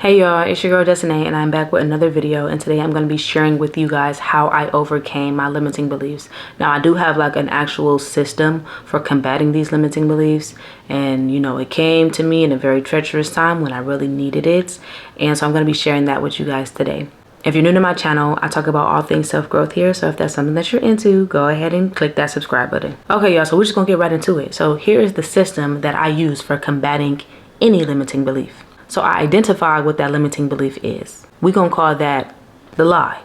Hey y'all, it's your girl Destiny and I'm back with another video, and today I'm going to be sharing with you guys how I overcame my limiting beliefs. Now I do have like an actual system for combating these limiting beliefs, and it came to me in a very treacherous time when I really needed it, and so I'm going to be sharing that with you guys today. If you're new to my channel, I talk about all things self-growth here, so if that's something that you're into, go ahead and click that subscribe button. Okay y'all, so we're just gonna get right into it. So here is the system that I use for combating any limiting belief. So I identify what that limiting belief is. We're gonna call that the lie.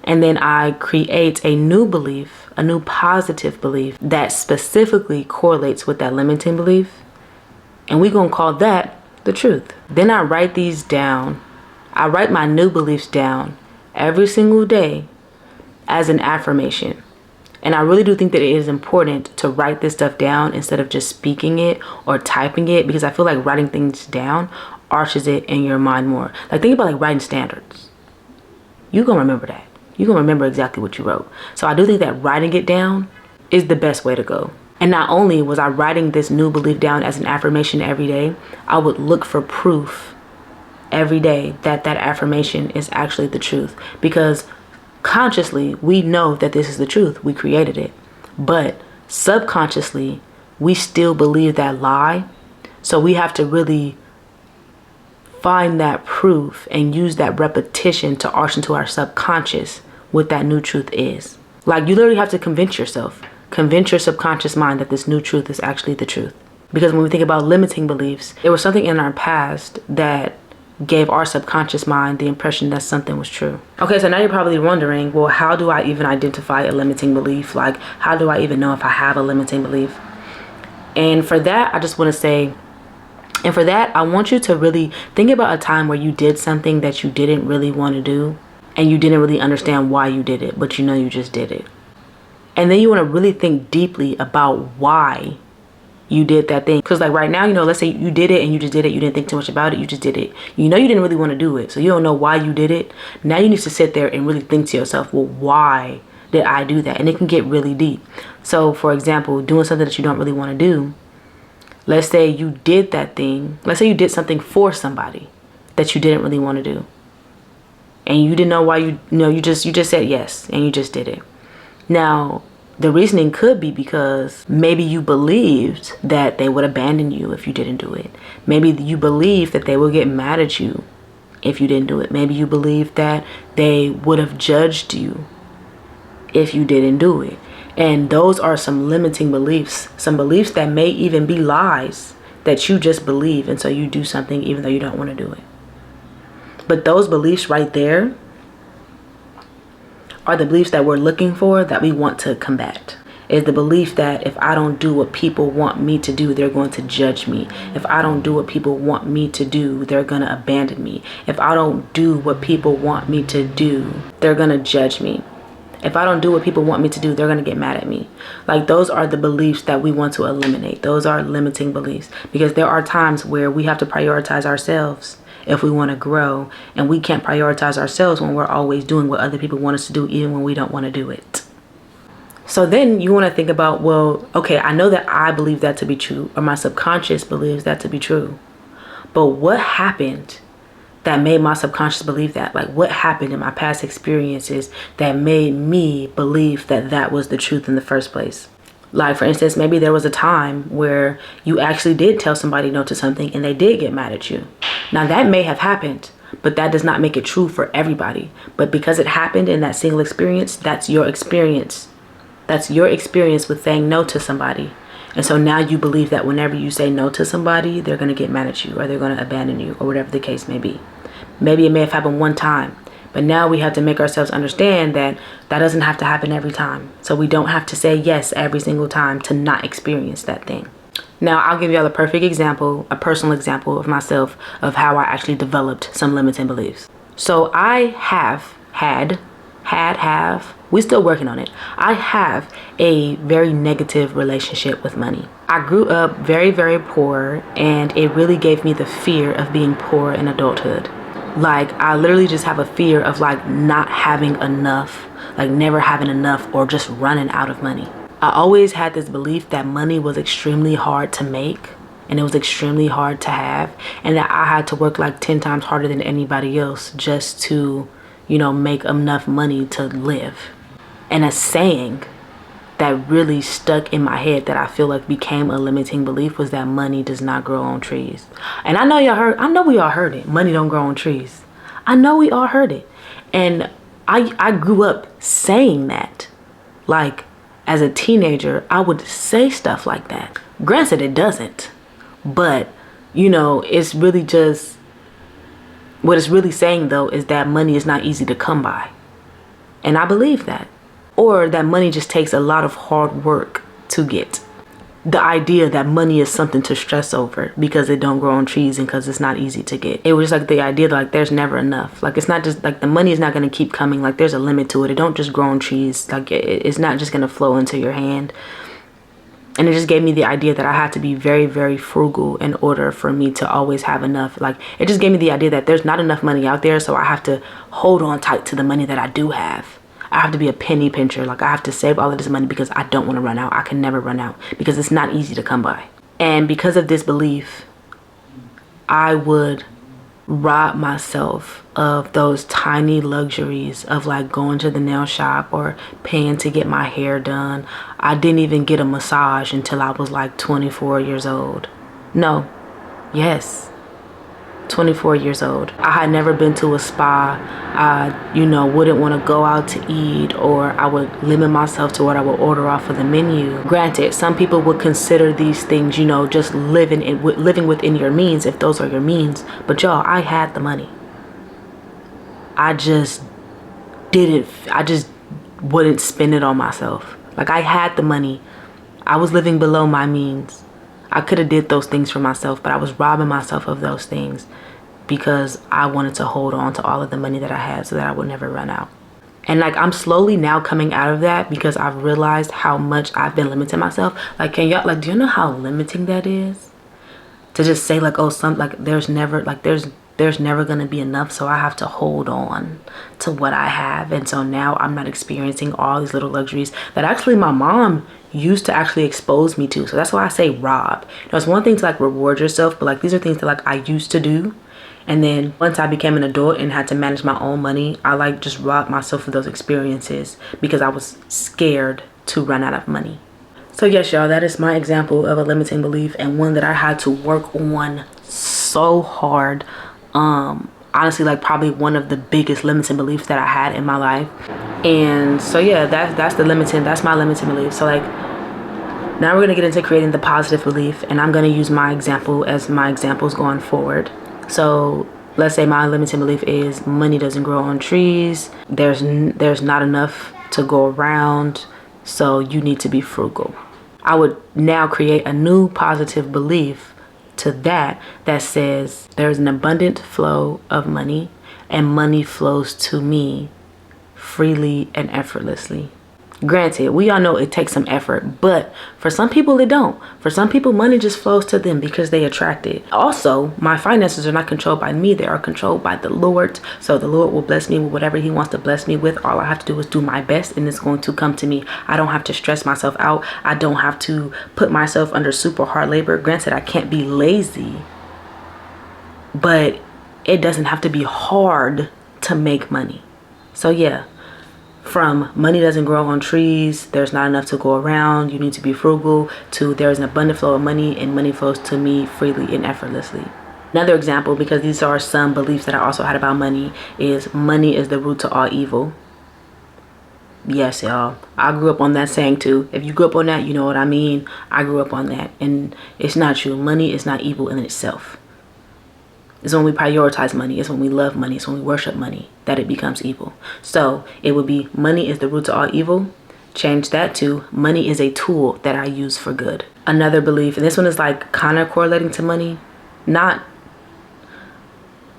And then I create a new belief, a new positive belief that specifically correlates with that limiting belief. And we're gonna call that the truth. Then I write these down. I write my new beliefs down every single day as an affirmation. And I really do think that it is important to write this stuff down instead of just speaking it or typing it, because I feel like writing things down arches it in your mind more. Like, think about like writing standards. You're gonna remember that. You're gonna remember exactly what you wrote. So I do think that writing it down is the best way to go. And not only was I writing this new belief down as an affirmation every day, I would look for proof every day that that affirmation is actually the truth, because consciously we know that this is the truth. We created it, but subconsciously we still believe that lie. So we have to really find that proof and use that repetition to arch into our subconscious what that new truth is. Like, you literally have to convince your subconscious mind that this new truth is actually the truth. Because when we think about limiting beliefs, it was something in our past that gave our subconscious mind the impression that something was true. Okay, so now you're probably wondering, well, how do I even identify a limiting belief? Like, how do I even know if I have a limiting belief? And for that, I just want to say, I want you to really think about a time where you did something that you didn't really want to do, and you didn't really understand why you did it, but you just did it. And then you want to really think deeply about why you did that thing. Because like right now, let's say you did it and you just did it. You didn't think too much about it. You just did it. You didn't really want to do it, so you don't know why you did it. Now you need to sit there and really think to yourself, well, why did I do that? And it can get really deep. So for example, doing something that you don't really want to do. Let's say you did that thing. Let's say you did something for somebody that you didn't really want to do, and you didn't know why. You just said yes and you just did it. Now the reasoning could be because maybe you believed that they would abandon you if you didn't do it. Maybe you believed that they would get mad at you if you didn't do it. Maybe you believed that they would have judged you if you didn't do it. And those are some limiting beliefs, some beliefs that may even be lies that you just believe, and so you do something even though you don't want to do it. But those beliefs right there are the beliefs that we're looking for, that we want to combat. Is the belief that if I don't do what people want me to do, they're going to judge me. If I don't do what people want me to do, they're going to abandon me. If I don't do what people want me to do, they're going to judge me. If I don't do what people want me to do, they're going to get mad at me. Like, those are the beliefs that we want to eliminate. Those are limiting beliefs, because there are times where we have to prioritize ourselves if we want to grow, and we can't prioritize ourselves when we're always doing what other people want us to do, even when we don't want to do it. So then you want to think about, well, okay, I know that I believe that to be true, or my subconscious believes that to be true, but what happened that made my subconscious believe that? Like, what happened in my past experiences that made me believe that that was the truth in the first place? Like, for instance, maybe there was a time where you actually did tell somebody no to something and they did get mad at you. Now that may have happened, but that does not make it true for everybody. But because it happened in that single experience, that's your experience. That's your experience with saying no to somebody. And so now you believe that whenever you say no to somebody, they're going to get mad at you, or they're going to abandon you, or whatever the case may be. Maybe it may have happened one time, but now we have to make ourselves understand that that doesn't have to happen every time. So we don't have to say yes every single time to not experience that thing. Now I'll give y'all a perfect example, a personal example of myself, of how I actually developed some limiting beliefs. So I we're still working on it. I have a very negative relationship with money. I grew up very, very poor, and it really gave me the fear of being poor in adulthood. Like, I literally just have a fear of like not having enough, like never having enough, or just running out of money. I always had this belief that money was extremely hard to make, and it was extremely hard to have, and that I had to work like 10 times harder than anybody else just to, you know, make enough money to live. And a saying that really stuck in my head that I feel like became a limiting belief was that money does not grow on trees. And I know we all heard it. Money don't grow on trees. I know we all heard it. And I grew up saying that. Like, as a teenager, I would say stuff like that. Granted, it doesn't. But, you know, it's really just, what it's really saying though is that money is not easy to come by. And I believe that. Or that money just takes a lot of hard work to get. The idea that money is something to stress over because it don't grow on trees and because it's not easy to get. It was like the idea that like there's never enough. Like it's not just like the money is not going to keep coming. Like there's a limit to it. It don't just grow on trees. Like it's not just going to flow into your hand. And it just gave me the idea that I had to be very, very frugal in order for me to always have enough. Like it just gave me the idea that there's not enough money out there. So I have to hold on tight to the money that I do have. I have to be a penny pincher. Like I have to save all of this money because I don't want to run out. I can never run out because it's not easy to come by. And because of this belief, I would rob myself of those tiny luxuries of like going to the nail shop or paying to get my hair done. I didn't even get a massage until I was like 24 years old. No, yes. 24 years old. I had never been to a spa. I, you know, wouldn't want to go out to eat, or I would limit myself to what I would order off of the menu. Granted, some people would consider these things, you know, just living within your means if those are your means. But y'all, I had the money. I just wouldn't spend it on myself. Like I had the money. I was living below my means. I could have did those things for myself, but I was robbing myself of those things because I wanted to hold on to all of the money that I had so that I would never run out. And like I'm slowly now coming out of that because I've realized how much I've been limiting myself. Like do you know how limiting that is? To just say like, oh, there's never gonna be enough, so I have to hold on to what I have. And so now I'm not experiencing all these little luxuries that actually my mom used to actually expose me to. So that's why I say rob. You know, it's one thing to like reward yourself, but like these are things that like I used to do. And then once I became an adult and had to manage my own money, I like just robbed myself of those experiences because I was scared to run out of money. So yes, y'all, that is my example of a limiting belief, and one that I had to work on so hard. Honestly, like probably one of the biggest limiting beliefs that I had in my life. And so yeah, that's my limiting belief. So like now we're gonna get into creating the positive belief, and I'm gonna use my example as my examples going forward. So let's say my limiting belief is money doesn't grow on trees. There's not enough to go around, so you need to be frugal. I would now create a new positive belief to that says there's an abundant flow of money, and money flows to me freely and effortlessly. Granted, we all know it takes some effort, but for some people it don't. For some people, money just flows to them because they attract it. Also, my finances are not controlled by me, they are controlled by the Lord. So the Lord will bless me with whatever he wants to bless me with. All I have to do is do my best, and it's going to come to me. I don't have to stress myself out. I don't have to put myself under super hard labor. Granted, I can't be lazy, but it doesn't have to be hard to make money. So yeah, from money doesn't grow on trees, there's not enough to go around, you need to be frugal, to there's an abundant flow of money and money flows to me freely and effortlessly. Another example, because these are some beliefs that I also had about money, is money is the root to all evil. Yes, y'all, I grew up on that saying too. If you grew up on that, you know what I mean. I grew up on that, and it's not true. Money is not evil in itself. It's when we prioritize money, it's when we love money, it's when we worship money that it becomes evil. So it would be money is the root to all evil. Change that to money is a tool that I use for good. Another belief, and this one is like kind of correlating to money,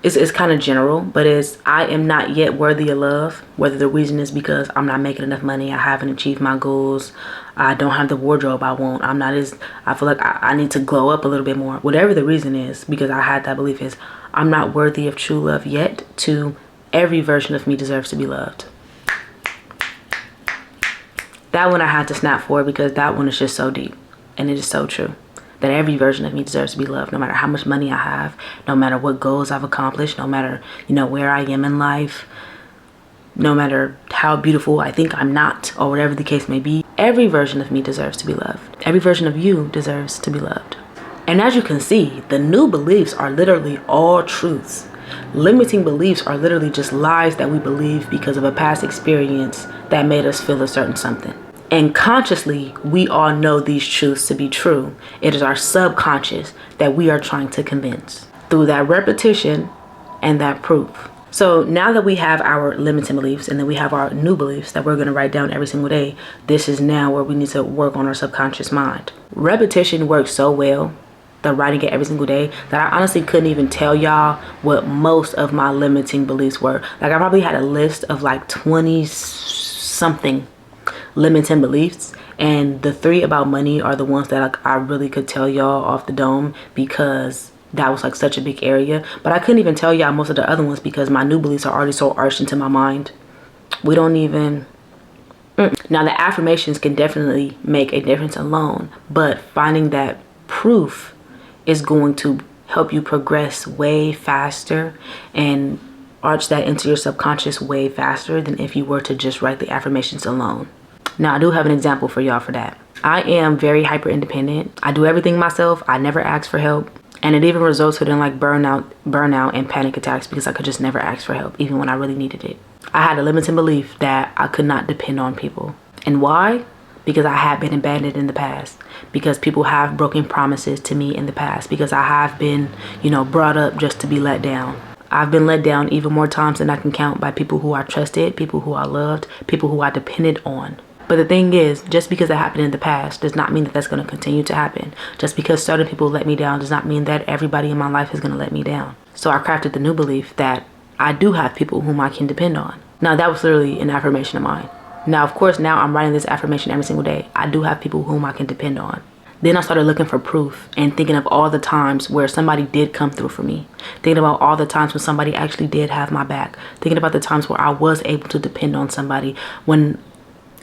it's kind of general, but is I am not yet worthy of love. Whether the reason is because I'm not making enough money, I haven't achieved my goals, I don't have the wardrobe I want, I feel like I need to glow up a little bit more. Whatever the reason is, because I had that belief is I'm not worthy of true love yet, to every version of me deserves to be loved. That one I had to snap for, because that one is just so deep, and it is so true. that every version of me deserves to be loved, no matter how much money I have, no matter what goals I've accomplished, no matter, you know, where I am in life, no matter how beautiful I think I'm not, or whatever the case may be. Every version of me deserves to be loved. Every version of you deserves to be loved. And as you can see, the new beliefs are literally all truths. Limiting beliefs are literally just lies that we believe because of a past experience that made us feel a certain something. And consciously, we all know these truths to be true. It is our subconscious that we are trying to convince through that repetition and that proof. So now that we have our limiting beliefs and then we have our new beliefs that we're going to write down every single day, this is now where we need to work on our subconscious mind. Repetition works so well, the writing it every single day, that I honestly couldn't even tell y'all what most of my limiting beliefs were. Like, I probably had a list of like 20 something limiting beliefs, and the 3 about money are the ones that like I really could tell y'all off the dome, because that was like such a big area. But I couldn't even tell y'all most of the other ones because my new beliefs are already so arched into my mind. We don't even Now the affirmations can definitely make a difference alone, but finding that proof is going to help you progress way faster and arch that into your subconscious way faster than if you were to just write the affirmations alone. Now, I do have an example for y'all for that. I am very hyper independent. I do everything myself. I never ask for help. And it even resulted in like burnout and panic attacks because I could just never ask for help, even when I really needed it. I had a limiting belief that I could not depend on people. And why? Because I had been abandoned in the past. Because people have broken promises to me in the past. Because I have been, you know, brought up just to be let down. I've been let down even more times than I can count by people who I trusted, people who I loved, people who I depended on. But the thing is, just because that happened in the past does not mean that that's going to continue to happen. Just because certain people let me down does not mean that everybody in my life is going to let me down. So I crafted the new belief that I do have people whom I can depend on. Now, that was literally an affirmation of mine. Now, of course, now I'm writing this affirmation every single day. I do have people whom I can depend on. Then I started looking for proof and thinking of all the times where somebody did come through for me. Thinking about all the times when somebody actually did have my back. Thinking about the times where I was able to depend on somebody.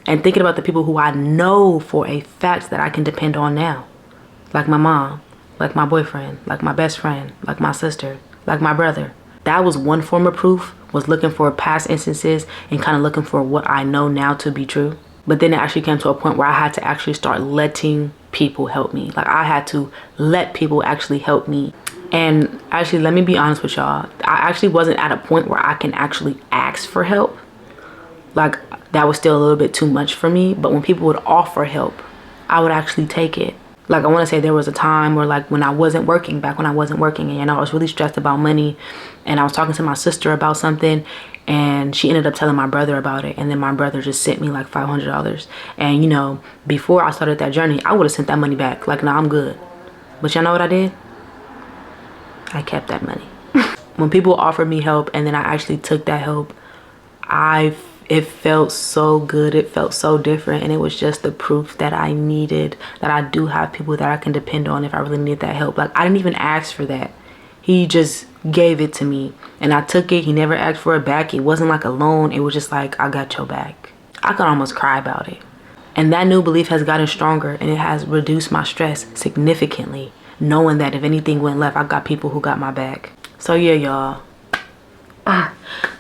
And thinking about the people who I know for a fact that I can depend on now. Like my mom, like my boyfriend, like my best friend, like my sister, like my brother. That was one form of proof, was looking for past instances and kind of looking for what I know now to be true. But then it actually came to a point where I had to actually start letting people help me. Like, I had to let people actually help me. And actually, let me be honest with y'all. I actually wasn't at a point where I can actually ask for help. Like, that was still a little bit too much for me. But when people would offer help, I would actually take it. Like, I want to say there was a time where, like, when I wasn't working, back when I wasn't working, and I was really stressed about money, and I was talking to my sister about something, and she ended up telling my brother about it, and then my brother just sent me like $500. And, you know, before I started that journey, I would have sent that money back. Like, nah, I'm good. But y'all know what I did? I kept that money. When people offered me help and then I actually took that help, it felt so good. It felt so different. And it was just the proof that I needed, that I do have people that I can depend on if I really need that help. Like, I didn't even ask for that. He just gave it to me and I took it. He never asked for it back. It wasn't like a loan. It was just like, I got your back. I could almost cry about it. And that new belief has gotten stronger, and it has reduced my stress significantly, knowing that if anything went left, I got people who got my back. So yeah, y'all.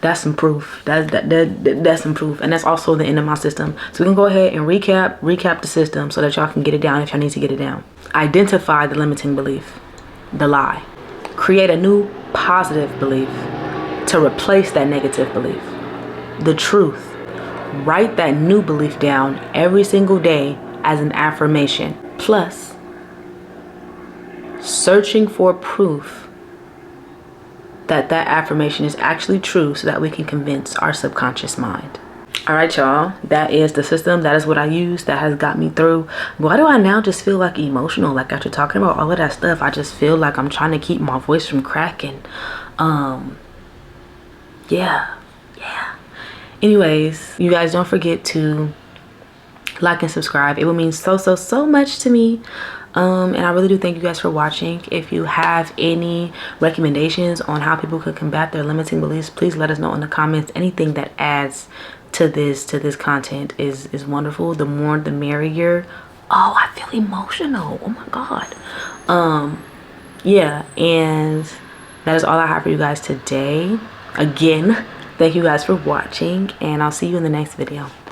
That's some proof. That's some proof. And that's also the end of my system. So we can go ahead and recap the system so that y'all can get it down if y'all need to get it down. Identify the limiting belief, the lie. Create a new positive belief to replace that negative belief. The truth. Write that new belief down every single day as an affirmation. Plus, searching for proof that affirmation is actually true so that we can convince our subconscious mind. All right, y'all, that is the system. That is what I use. That has got me through. Why do I now just feel like emotional? Like, after talking about all of that stuff, I just feel like I'm trying to keep my voice from cracking. Yeah. Anyways, you guys don't forget to like and subscribe. It would mean so much to me. And I really do thank you guys for watching. If you have any recommendations on how people could combat their limiting beliefs, please let us know in the comments. Anything that adds to this content is wonderful. The more the merrier. Oh, I feel emotional. Oh my God. Yeah, and that is all I have for you guys today. Again, thank you guys for watching, and I'll see you in the next video.